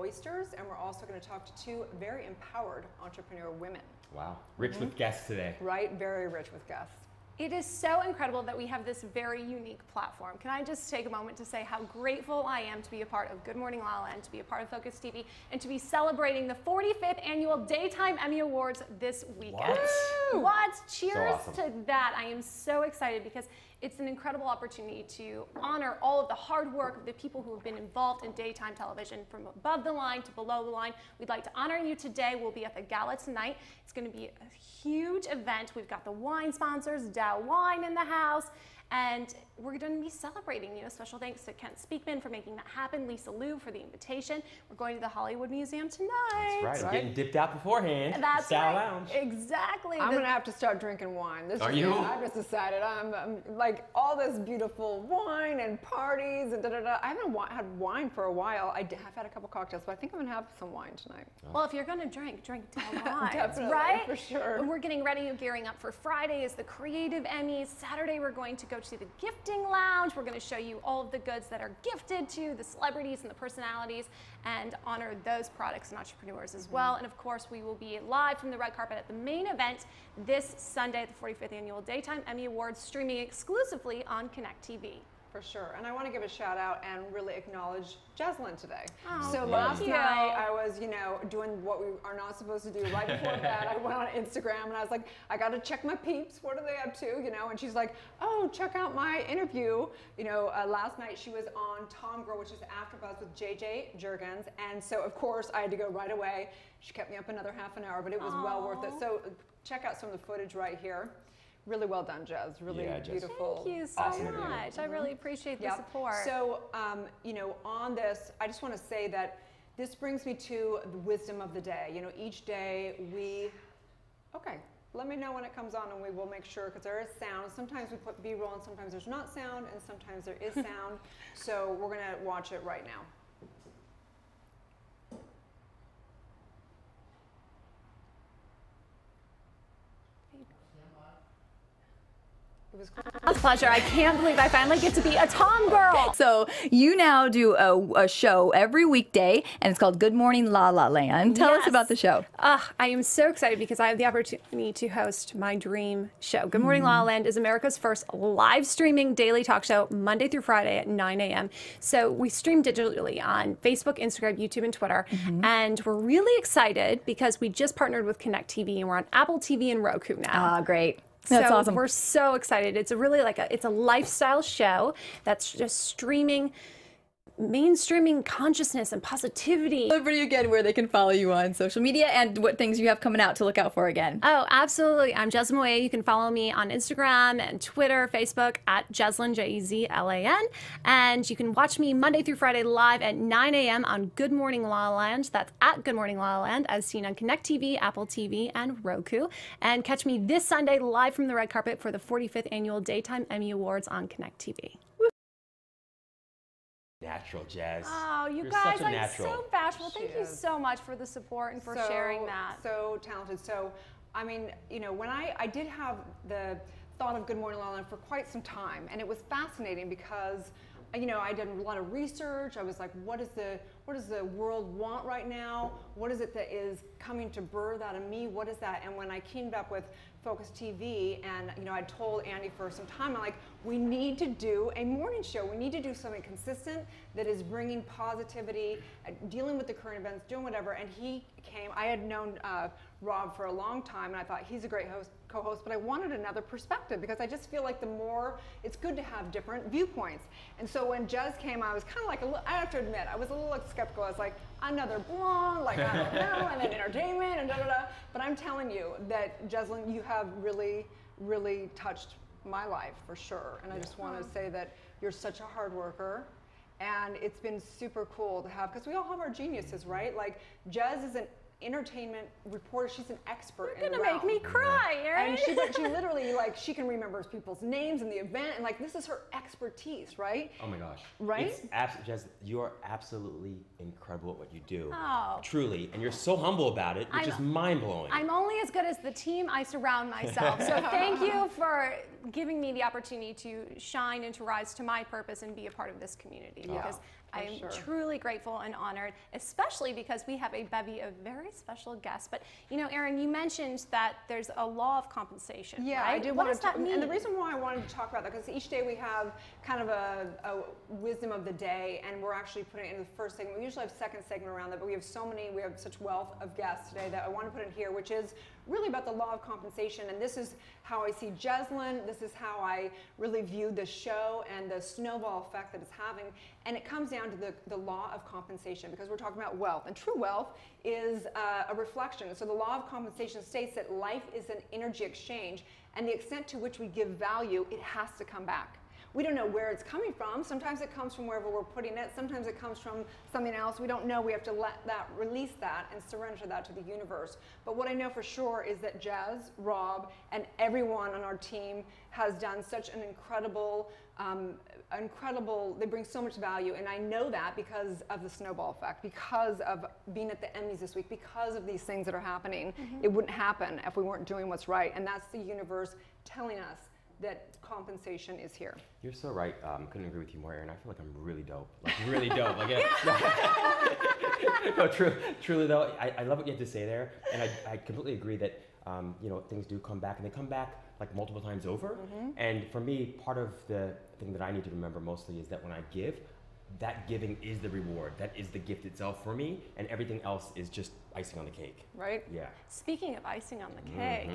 oysters, and we're also going to talk to two very empowered entrepreneur women. Wow, rich with guests today. Right, very rich with guests. It is so incredible that we have this very unique platform. Can I just take a moment to say how grateful I am to be a part of Good Morning La La Land, to be a part of Focus TV, and to be celebrating the 45th Annual Daytime Emmy Awards this weekend. What? Cheers So awesome. to that. I am so excited because it's an incredible opportunity to honor all of the hard work of the people who have been involved in daytime television from above the line to below the line. We'd like to honor you today. We'll be at the gala tonight. It's going to be a huge event. We've got the wine sponsors, Dow Wine in the house, and we're going to be celebrating, special thanks to Kent Speakman for making that happen, Lisa Liu for the invitation. We're going to the Hollywood Museum tonight. That's right, I'm getting dipped out beforehand. That's Style right. Lounge. Exactly. I'm going to have to start drinking wine. Are you? I've just decided I'm like all this beautiful wine and parties and da-da-da. I haven't had wine for a while. I've had a couple cocktails, but I think I'm going to have some wine tonight. Well, if you're going to drink Dow Wine. Definitely, right? for sure. We're getting ready, gearing up for Friday is the Creative Emmys. Saturday, we're going to go to the Gifting Lounge. We're going to show you all of the goods that are gifted to the celebrities and the personalities and honor those products and entrepreneurs as well. And of course, we will be live from the red carpet at the main event this Sunday at the 45th Annual Daytime Emmy Awards, streaming exclusively on Connect TV. For sure. And I want to give a shout out and really acknowledge Jeslyn today. Oh, so last night I was, doing what we are not supposed to do right before bed. I went on Instagram and I was like, I got to check my peeps. What are they up to? And she's like, oh, check out my interview. Last night she was on Tom Girl, which is AfterBuzz with JJ Jurgens. And so of course I had to go right away. She kept me up another half an hour, but it was well worth it. So check out some of the footage right here. Really well done, Jez. Really beautiful. Thank you so much. I really appreciate the support. So, on this, I just want to say that this brings me to the wisdom of the day. Each day let me know when it comes on and we will make sure, because there is sound. Sometimes we put B-roll and sometimes there's not sound and sometimes there is sound. So we're going to watch it right now. It was A pleasure. I can't believe I finally get to be a Tom Girl. So you now do a show every weekday, and it's called Good Morning La La Land. Tell us about the show. I am so excited because I have the opportunity to host my dream show. Good Morning La La Land is America's first live streaming daily talk show, Monday through Friday at 9 a.m. So we stream digitally on Facebook, Instagram, YouTube, and Twitter. And we're really excited because we just partnered with Connect TV, and we're on Apple TV and Roku now. Ah, great. That's awesome. We're so excited. It's it's a lifestyle show that's just mainstreaming consciousness and positivity. Everybody again where they can follow you on social media and what things you have coming out to look out for again. Oh, absolutely. I'm Jeslyn Moya. You can follow me on Instagram and Twitter, Facebook at Jeslyn, J-E-Z-L-A-N. And you can watch me Monday through Friday live at 9 a.m. on Good Morning La La Land. That's at Good Morning La La Land, as seen on Connect TV, Apple TV, and Roku. And catch me this Sunday live from the red carpet for the 45th Annual Daytime Emmy Awards on Connect TV. Natural, Jazz. Oh, you You're guys, such a I'm natural. so bashful. Thank you so much for the support and for sharing that. So talented. So, I mean, when I did have the thought of Good Morning La La Land for quite some time, and it was fascinating because, I did a lot of research. I was like, what does the world want right now? What is it that is coming to birth out of me? What is that? And when I teamed up with Focus TV, and I told Andy for some time, I'm like, we need to do a morning show. We need to do something consistent that is bringing positivity, dealing with the current events, doing whatever. And he came. I had known Rob for a long time, and I thought he's a great co-host, but I wanted another perspective because I just feel like it's good to have different viewpoints. And so when Jez came, I was kind of like, I have to admit, I was a little skeptical. I was like, another blonde, like, I don't know, and then entertainment, and da-da-da. But I'm telling you that, Jeslyn, you have really, really touched my life for sure. And I just want to say that you're such a hard worker. And it's been super cool to have, because we all have our geniuses, right? Like, Jez is an entertainment reporter. She's an expert in the realm. You're gonna make me cry, Erin. And she literally, she can remember people's names and the event, and this is her expertise, right? Oh my gosh. Right? Jess, you are absolutely incredible at what you do. Oh. Truly. And you're so humble about it, which is mind-blowing. I'm only as good as the team I surround myself. So thank you for giving me the opportunity to shine and to rise to my purpose and be a part of this community. Because I am sure. truly grateful and honored, especially because we have a bevy of very special guests. But, you know, Erin, you mentioned that there's a law of compensation, Yeah, right? I did What want does to, that mean? and the reason why I wanted to talk about that, because each day we have kind of a wisdom of the day, and we're actually putting it in the first segment. We usually have second segment around that, but we have such wealth of guests today that I want to put in here, which is really about the law of compensation. And this is how I see Jeslyn. This is how I really view the show and the snowball effect that it's having. And it comes down to the law of compensation, because we're talking about wealth. And true wealth is a reflection. So the law of compensation states that life is an energy exchange, and the extent to which we give value, it has to come back. We don't know where it's coming from. Sometimes it comes from wherever we're putting it. Sometimes it comes from something else. We don't know. We have to release that and surrender that to the universe. But what I know for sure is that Jazz, Rob, and everyone on our team has done such an incredible, they bring so much value. And I know that because of the snowball effect, because of being at the Emmys this week, because of these things that are happening. It wouldn't happen if we weren't doing what's right. And that's the universe telling us that compensation is here. You're so right. Couldn't agree with you more, Erin. I feel like I'm really dope. Like really dope. Like, no, truly though, I love what you had to say there, and I completely agree that you know, things do come back, and they come back like multiple times over. And for me, part of the thing that I need to remember mostly is that when I give, that giving is the reward. That is the gift itself for me, and everything else is just icing on the cake. Right? Yeah. Speaking of icing on the cake,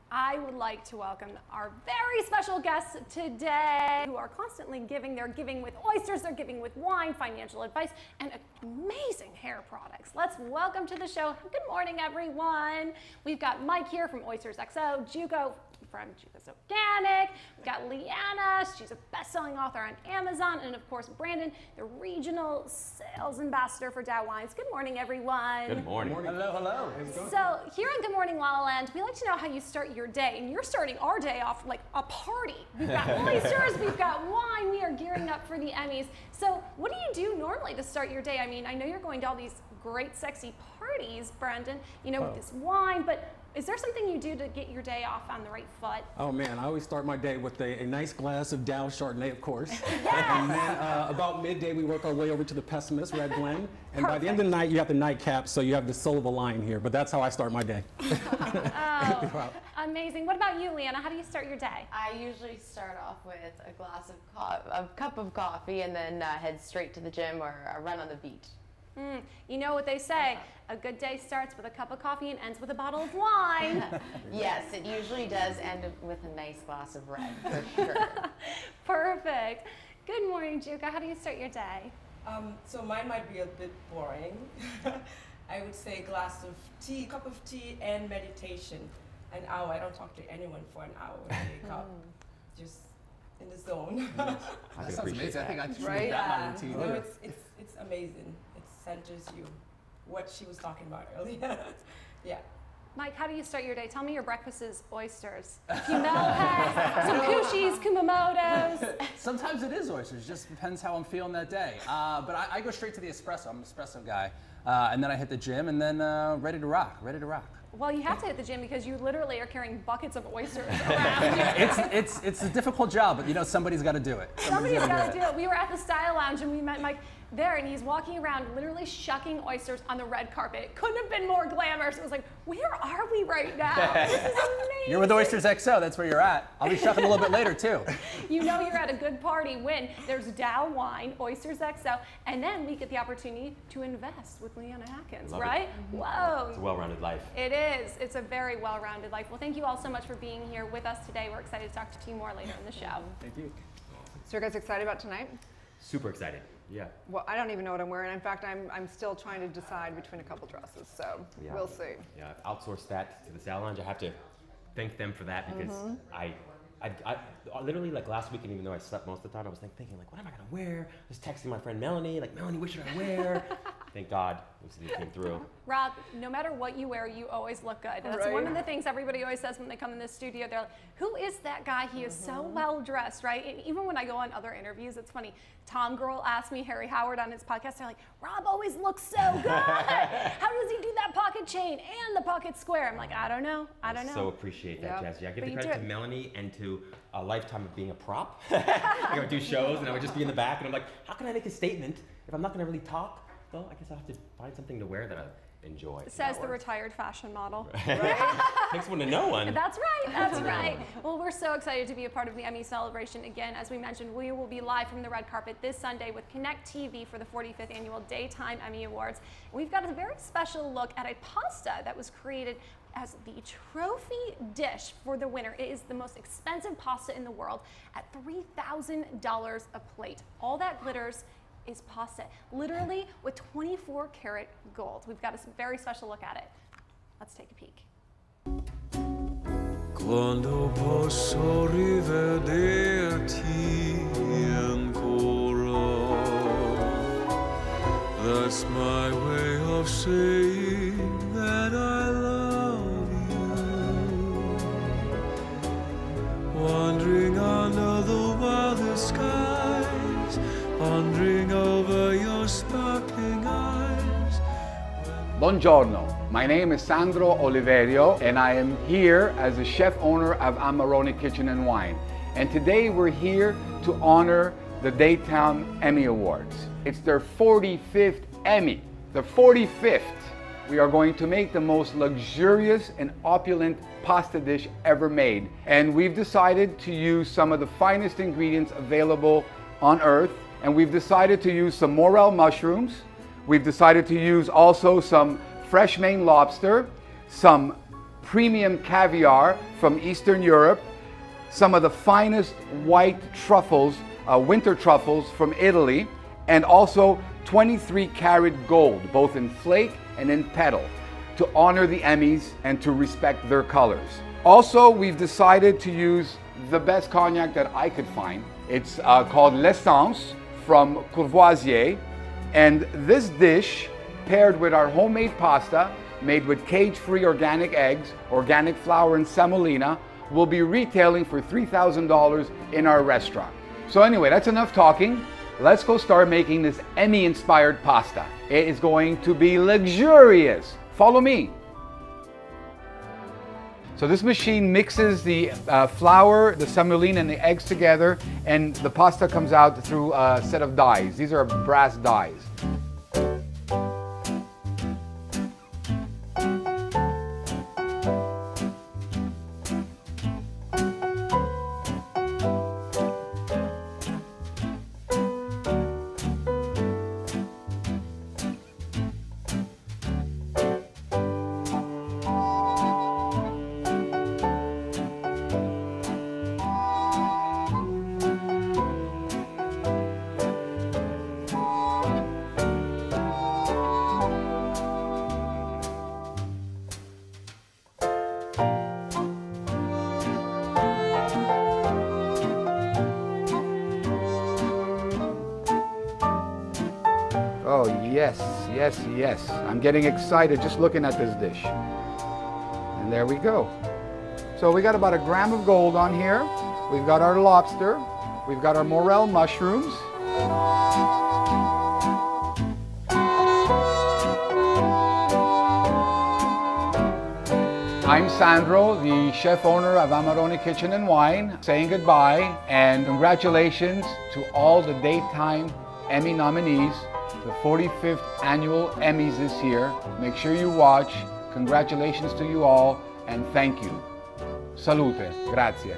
I would like to welcome our very special guests today who are constantly giving. They're giving with oysters, they're giving with wine, financial advice, and amazing hair products. Let's welcome to the show. Good morning, everyone. We've got Mike here from Oysters XO, Jugo from Jugo's Organic. We've got Leanna, she's a best-selling author on Amazon, and of course Brandon, the regional sales ambassador for Dow Wines. Good morning, everyone. Good morning. Hello, hello. So here on Good Morning La La Land, we like to know how you start your day, and you're starting our day off like a party. We've got oysters, we've got wine, we are gearing up for the Emmys. So what do you do normally to start your day? I mean, I know you're going to all these great, sexy parties, Brendan, you know, with this wine, but is there something you do to get your day off on the right foot? Oh man, I always start my day with a nice glass of Dow Chardonnay, of course. And then about midday, we work our way over to the Pessimist Red Blend. And by the end of the night, you have the nightcap, so you have the soul of a lion here. But that's how I start my day. Oh, amazing. What about you, Leanna? How do you start your day? I usually start off with a glass of a cup of coffee and then head straight to the gym or a run on the beach. You know what they say, a good day starts with a cup of coffee and ends with a bottle of wine. Yes, it usually does end with a nice glass of red, for sure. Perfect. Good morning, Juka. How do you start your day? So mine might be a bit boring. I would say a glass of tea, cup of tea, and meditation. An hour. I don't talk to anyone for an hour when I wake up. Just in the zone. I That sounds amazing. I think I should Right? make that my routine. No, it's amazing. It centers you. What she was talking about earlier. Yeah. Mike, how do you start your day? Tell me your breakfast is oysters. Melheads, some Kushis, Kumamotos. Sometimes it is oysters. Just depends how I'm feeling that day. But I go straight to the espresso. I'm an espresso guy. And then I hit the gym and then ready to rock. Ready to rock. Well, you have to hit the gym because you literally are carrying buckets of oysters around. It's a difficult job, but you know somebody's got to do it. Somebody's got to do it. We were at the Style Lounge and we met Mike there, and he's walking around literally shucking oysters on the red carpet. It couldn't have been more glamorous. It was like, where are we right now? This is amazing. You're with Oysters XO. That's where you're at. I'll be shucking a little bit later too. You know you're at a good party when there's Dow Wine, Oysters XO, and then we get the opportunity to invest with Leanna Atkins, Love it. right? Whoa. It's a well-rounded life. It is. It's a very well-rounded life. Well, thank you all so much for being here with us today. We're excited to talk to you more later in the show. Thank you. So you guys excited about tonight? Super excited. Yeah. Well, I don't even know what I'm wearing. In fact, I'm still trying to decide between a couple dresses, so Yeah. we'll see. Yeah, I've outsourced that to the Style Lounge. I have to thank them for that because I literally, like last weekend, even though I slept most of the time, I was thinking like, what am I gonna wear? I was texting my friend Melanie, like, Melanie, what should I wear? Thank God, it came through. Rob, no matter what you wear, you always look good. That's Right. one of the things everybody always says when they come in this studio. They're like, who is that guy? He is so well dressed, right? And even when I go on other interviews, it's funny. Tom Girl asked me, Harry Howard on his podcast, they're like, Rob always looks so good. How does he do that pocket chain and the pocket square. I'm like, I don't know. So appreciate that, Yep. Jesse. I give But the you credit do. to Melanie and to a lifetime of being a prop. I would do shows and I would just be in the back and I'm like, how can I make a statement if I'm not going to really talk? Well, I guess I'll have to find something to wear that I enjoy. Says the retired fashion model. Takes one to know one. That's right, that's right. Well, we're so excited to be a part of the Emmy celebration. Again, as we mentioned, we will be live from the red carpet this Sunday with Connect TV for the 45th Annual Daytime Emmy Awards. We've got a very special look at a pasta that was created as the trophy dish for the winner. It is the most expensive pasta in the world at $3,000 a plate. All that glitters is pasta, literally with 24 karat gold. We've got a very special look at it. Let's take a peek. Quando posso rivederti ancora, that's my way of saying that I love you. Wandering under the wildest skies, pondering over your sparkling eyes. Buongiorno, my name is Sandro Oliverio and I am here as the chef owner of Amarone Kitchen and Wine. And today we're here to honor the Daytime Emmy Awards. It's their 45th Emmy, the 45th. We are going to make the most luxurious and opulent pasta dish ever made. And we've decided to use some of the finest ingredients available on earth. And we've decided to use some morel mushrooms. We've decided to use also some fresh Maine lobster, some premium caviar from Eastern Europe, some of the finest white truffles, winter truffles from Italy, and also 23 karat gold, both in flake and in petal, to honor the Emmys and to respect their colors. Also, we've decided to use the best cognac that I could find. It's called L'Essence from Courvoisier. And this dish, paired with our homemade pasta, made with cage-free organic eggs, organic flour, and semolina, will be retailing for $3,000 in our restaurant. So anyway, that's enough talking. Let's go start making this Emmy-inspired pasta. It is going to be luxurious. Follow me. So this machine mixes the flour, the semolina, and the eggs together, and the pasta comes out through a set of dies. These are brass dies. Oh yes, yes, yes. I'm getting excited just looking at this dish. And there we go. So we got about a gram of gold on here. We've got our lobster. We've got our morel mushrooms. I'm Sandro, the chef owner of Amarone Kitchen and Wine, saying goodbye and congratulations to all the Daytime Emmy nominees, the 45th annual Emmys this year. Make sure you watch. Congratulations to you all and thank you. Salute. Grazie.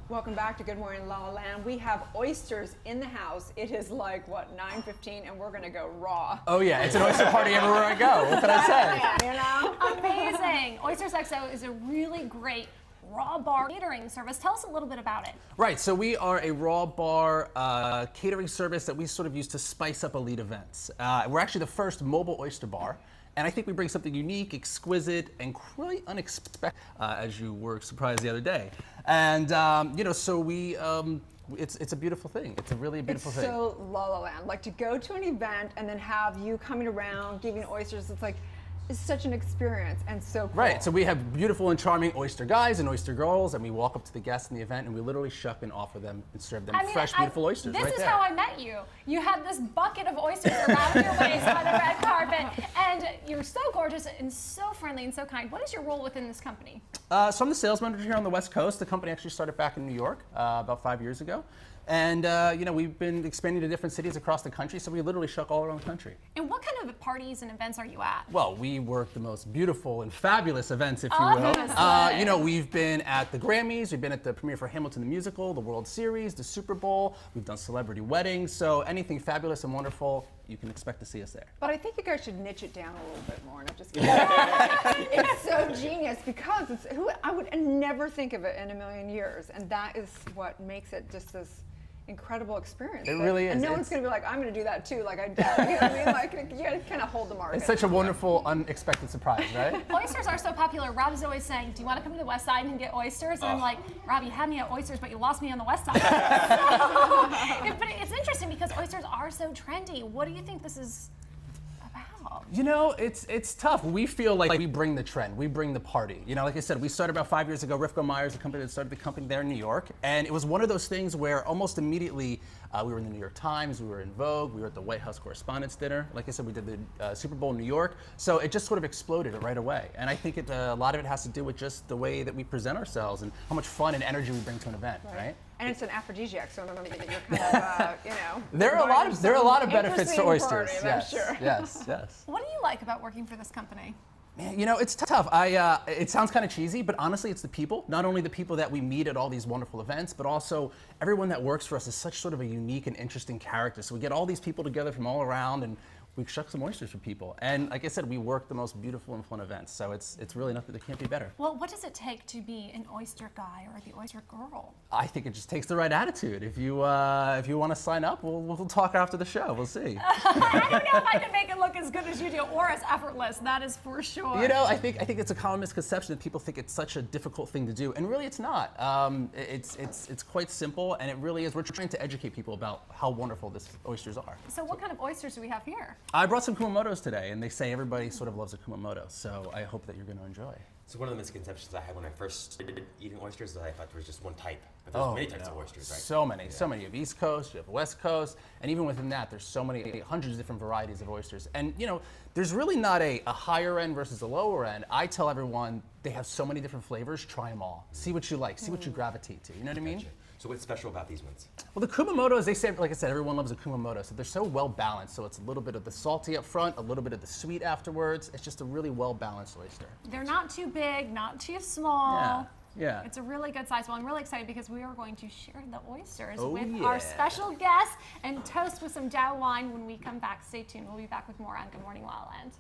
Welcome back to Good Morning La La Land. We have oysters in the house. It is like, what, 9:15, and we're going to go raw. Oh yeah, it's an oyster party everywhere I go. What can I say? You know? Amazing. Oysters XO is a really great raw bar catering service. Tell us a little bit about it. Right, so we are a raw bar catering service that we sort of use to spice up elite events. We're actually the first mobile oyster bar. And I think we bring something unique, exquisite, and quite unexpected, as you were surprised the other day. And you know, so we, it's a beautiful thing. It's a really beautiful thing. It's so La La Land. Like to go to an event and then have you coming around giving oysters. It's like, is such an experience and so cool. Right, so we have beautiful and charming oyster guys and oyster girls, and we walk up to the guests in the event and we literally shuck and offer them and serve them fresh, beautiful oysters this right is there. how I met you. You had this bucket of oysters around your waist by the red carpet, and you're so gorgeous and so friendly and so kind. What is your role within this company? So I'm the sales manager here on the West Coast. The company actually started back in New York about 5 years ago. And you know, we've been expanding to different cities across the country, so we literally shuck all around the country. And what kind of parties and events are you at? Well, we work the most beautiful and fabulous events, if you will. You know, we've been at the Grammys, we've been at the premiere for Hamilton the Musical, the World Series, the Super Bowl, we've done celebrity weddings, so anything fabulous and wonderful, you can expect to see us there. But I think you guys should niche it down a little bit more. And I'm just kidding. It's so genius because it's I would never think of it in a million years, and that is what makes it just this incredible experience. It really is. And no one's going to be like, I'm going to do that too, like I did. You know what I mean? Like, you got to kind of hold the market. It's such a wonderful, unexpected surprise, right? Oysters are so popular. Rob's always saying, do you want to come to the West Side and get oysters? And I'm like, Rob, you had me at oysters, but you lost me on the West Side. But it's interesting because oysters are so trendy. What do you think this is about? You know, it's tough. We feel like we bring the trend, we bring the party. You know, like I said, we started about 5 years ago. Rifco Myers, the company that started the company there in New York, and it was one of those things where almost immediately we were in the New York Times, we were in Vogue, we were at the White House Correspondents' Dinner. Like I said, we did the Super Bowl in New York, so it just sort of exploded right away. And I think a lot of it has to do with just the way that we present ourselves and how much fun and energy we bring to an event, right? And it's an aphrodisiac, so remember that you're kind of, you know. There are a lot of benefits to oysters. Party, yes, sure. yes, yes. What do you like about working for this company? Man, you know, it's tough. It sounds kind of cheesy, but honestly, it's the people. Not only the people that we meet at all these wonderful events, but also everyone that works for us is such sort of a unique and interesting character. So we get all these people together from all around, and we shuck some oysters for people. And like I said, we work the most beautiful and fun events. So it's really nothing that can't be better. Well, what does it take to be an oyster guy or the oyster girl? I think it just takes the right attitude. If you want to sign up, we'll talk after the show. We'll see. I don't know if I can make it look as good as you do or as effortless. That is for sure. You know, I think it's a common misconception that people think it's such a difficult thing to do, and really it's not. It's quite simple, and it really is. We're trying to educate people about how wonderful these oysters are. So what kind of oysters do we have here? I brought some Kumamotos today, and they say everybody sort of loves a Kumamoto, so I hope that you're going to enjoy. So one of the misconceptions I had when I first started eating oysters is I thought there was just one type, but there's many types of oysters, right? So many, so many. You have East Coast, you have West Coast, and even within that, there's so many, hundreds of different varieties of oysters. And you know, there's really not a higher end versus a lower end. I tell everyone they have so many different flavors, try them all. See what you like, see what you gravitate to, you know what I mean? Gotcha. So what's special about these ones? Well, the Kumamoto, as they say, like I said, everyone loves a Kumamoto, so they're so well balanced. So it's a little bit of the salty up front, a little bit of the sweet afterwards. It's just a really well balanced oyster. They're not too big, not too small. Yeah. It's a really good size. Well, I'm really excited because we are going to share the oysters Oh, with yeah. our special guests and toast with some Dow wine when we come back. Stay tuned. We'll be back with more on Good Morning La La Land.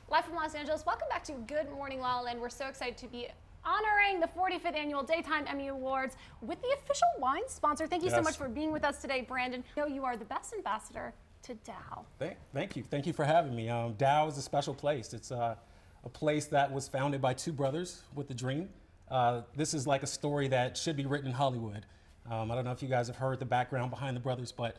Live from Los Angeles, welcome back to Good Morning La La Land. We're so excited to be honoring the 45th Annual Daytime Emmy Awards with the official wine sponsor. Thank you so much for being with us today, Brandon. I know you are the best ambassador to Dao? Thank you. Thank you for having me. Dao is a special place. It's a place that was founded by two brothers with a dream. This is like a story that should be written in Hollywood. I don't know if you guys have heard the background behind the brothers, but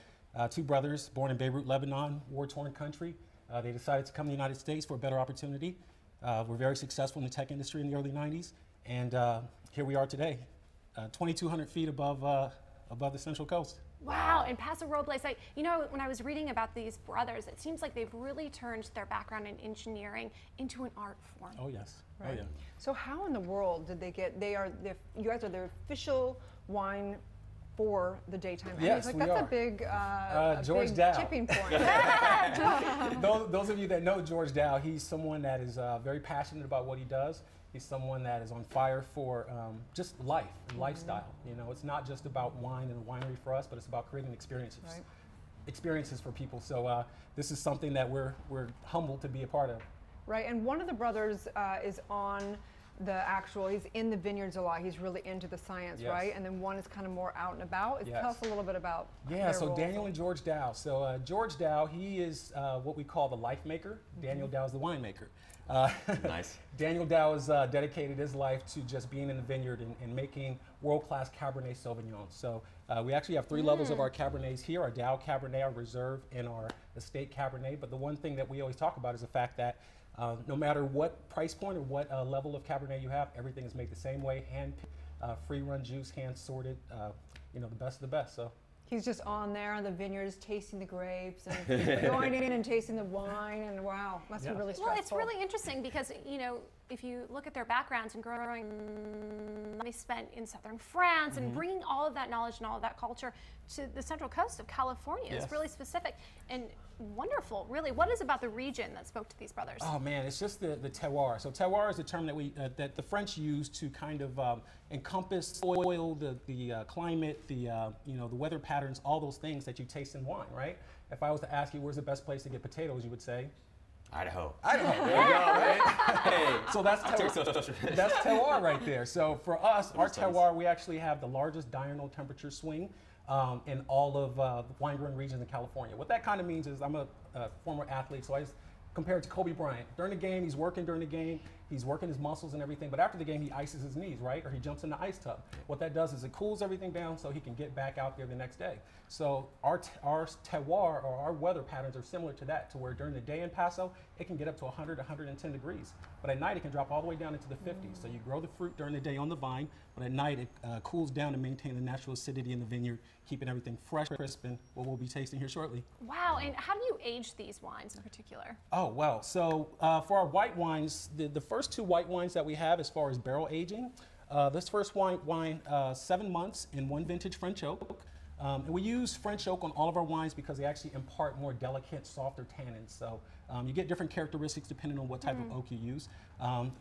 two brothers born in Beirut, Lebanon, war-torn country. They decided to come to the United States for a better opportunity. We're very successful in the tech industry in the early 90s, and here we are today, 2,200 feet above the Central Coast. Wow, and Paso Robles, you know, when I was reading about these brothers, it seems like they've really turned their background in engineering into an art form. Oh yes, right. Oh yeah. So how in the world did they get, you guys are the official wine for the daytime. Yes, like, we that's are. a big, George big Dao. tipping point. Those of you that know George Dao, he's someone that is very passionate about what he does. He's someone that is on fire for just life and lifestyle. You know, it's not just about wine and winery for us, but it's about creating experiences, experiences for people. So this is something that we're humbled to be a part of. Right, and one of the brothers is on he's in the vineyards a lot. He's really into the science, right? And then one is kind of more out and about. Tell us a little bit about their so roles. Daniel and George Dao. So George Dao, he is what we call the life maker. Daniel Dao is the winemaker. Nice. Daniel Dao has dedicated his life to just being in the vineyard and making world-class Cabernet Sauvignon. So we actually have three levels of our Cabernets here: our Dao Cabernet, our Reserve, and our Estate Cabernet. But the one thing that we always talk about is the fact that no matter what price point or what level of Cabernet you have, everything is made the same way, free-run juice, hand-sorted, you know, the best of the best. So. He's just on there in the vineyards, tasting the grapes and going in and tasting the wine, and wow, must be really stressful. Well, it's really interesting because, you know, if you look at their backgrounds and growing, they spent in southern France and bringing all of that knowledge and all of that culture to the central coast of California. It's really specific and wonderful, really. What is about the region that spoke to these brothers? Oh man, it's just the terroir. So terroir is a term that the French use to kind of encompass soil, the climate, you know, the weather patterns, all those things that you taste in wine, right? If I was to ask you where's the best place to get potatoes, you would say Idaho. Idaho. There you go, right? Hey. So that's terroir right there. So for us, our terroir, we actually have the largest diurnal temperature swing in all of the wine growing regions in California. What that kind of means is I'm a former athlete, so I just compare it to Kobe Bryant. During the game, he's working during the game, he's working his muscles and everything, but after the game, he ices his knees, right? Or he jumps in the ice tub. What that does is it cools everything down so he can get back out there the next day. So our terroir, or our weather patterns, are similar to that, to where during the day in Paso, it can get up to 100, 110 degrees. But at night, it can drop all the way down into the 50s. So you grow the fruit during the day on the vine, but at night, it cools down to maintain the natural acidity in the vineyard, keeping everything fresh, crisp, and what we'll be tasting here shortly. Wow, and how do you age these wines in particular? Oh, well, so for our white wines, the first two white wines that we have as far as barrel aging, this first wine 7 months in one vintage French oak. And we use French oak on all of our wines because they actually impart more delicate, softer tannins. So you get different characteristics depending on what type of oak you use.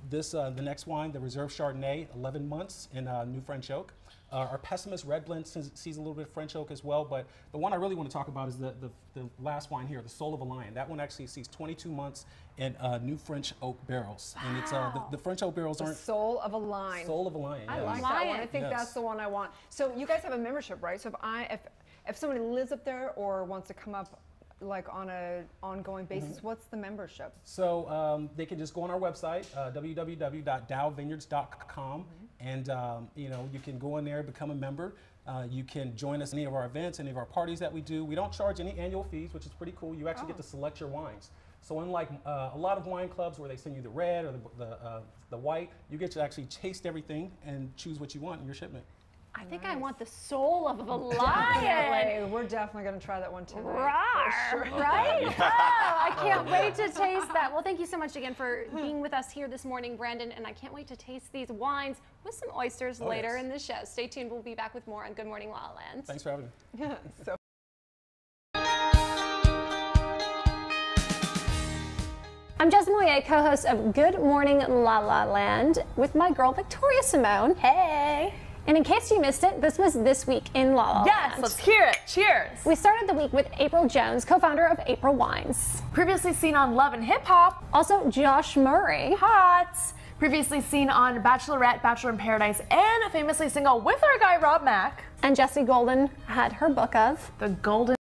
The next wine, the Reserve Chardonnay, 11 months in new French oak. Our Pessimist Red Blend sees a little bit of French oak as well, but the one I really want to talk about is the last wine here, the Soul of a Lion. That one actually sees 22 months in new French oak barrels. Wow. And it's the French oak barrels aren't... Soul of a Lion. Soul of a Lion, I like that one. I think that's the one I want. So you guys have a membership, right? So if somebody lives up there or wants to come up like on an ongoing basis, what's the membership? So they can just go on our website, www.daovineyards.com, and you know, you can go in there, become a member. You can join us in any of our events, any of our parties that we do. We don't charge any annual fees, which is pretty cool. You actually get to select your wines. So unlike a lot of wine clubs where they send you the red or the white, you get to actually taste everything and choose what you want in your shipment. I think I want the Soul of a Lion. Definitely. We're definitely going to try that one tonight. Sure. Right? Oh, I can't wait to taste that. Well, thank you so much again for being with us here this morning, Brandon, and I can't wait to taste these wines with some oysters later in the show. Stay tuned. We'll be back with more on Good Morning La La Land. Thanks for having me. So I'm Jasmine Moyer, co-host of Good Morning La La Land with my girl Victoria Simone. Hey! And in case you missed it, this was This Week in La La Land. Yes, let's hear it. Cheers. We started the week with April Jones, co-founder of April Wines. Previously seen on Love and Hip Hop. Also, Josh Murray. Hot. Previously seen on Bachelorette, Bachelor in Paradise, and famously single with our guy Rob Mack. And Jessie Golden had her book of The Golden